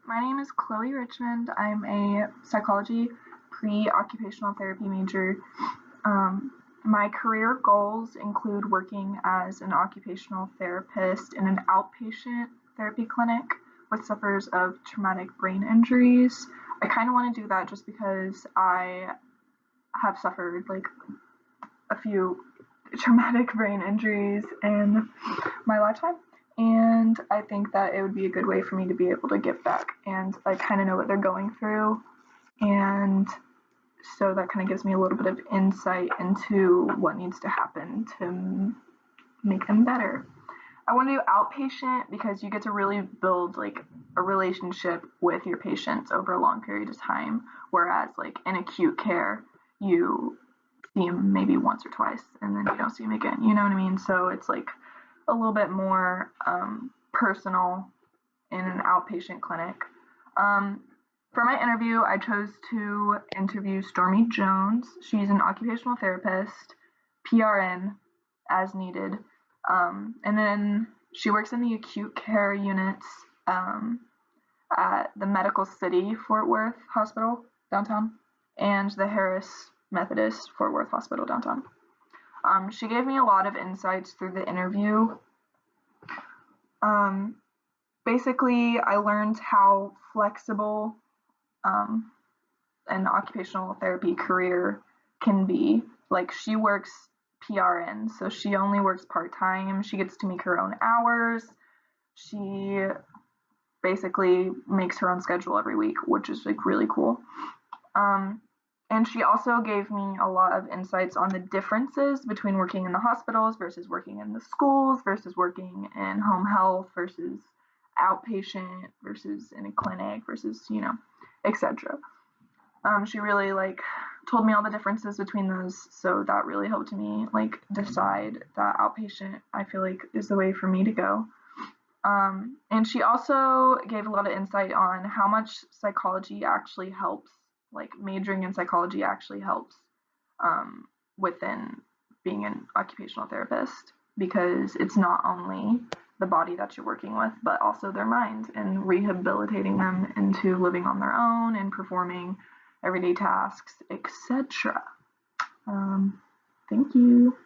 My name is Chloe Richmond. I'm a psychology pre-occupational therapy major. My career goals include working as an occupational therapist in an outpatient therapy clinic with sufferers of traumatic brain injuries. I kind of want to do that just because I have suffered like a few traumatic brain injuries in my lifetime. And I think that it would be a good way for me to be able to give back. And I kind of know what they're going through. And so that kind of gives me a little bit of insight into what needs to happen to make them better. I want to do outpatient because you get to really build like a relationship with your patients over a long period of time. Whereas like in acute care, you see them maybe once or twice and then you don't see them again. You know what I mean? So it's like a little bit more personal in an outpatient clinic. For my interview, I chose to interview Stormy Jones. She's an occupational therapist, PRN, as needed. And then she works in the acute care units at the Medical City Fort Worth Hospital downtown and the Harris Methodist Fort Worth Hospital downtown. She gave me a lot of insights through the interview. Basically, I learned how flexible an occupational therapy career can be. Like, she works PRN, so she only works part-time. She gets to make her own hours. She basically makes her own schedule every week, which is like really cool. And she also gave me a lot of insights on the differences between working in the hospitals versus working in the schools versus working in home health versus outpatient versus in a clinic versus, etc. She really told me all the differences between those, so that really helped me decide that outpatient I feel like is the way for me to go. And she also gave a lot of insight on how much psychology actually helps. Majoring in psychology actually helps within being an occupational therapist, because it's not only the body that you're working with, but also their mind, and rehabilitating them into living on their own and performing everyday tasks, etc. Thank you.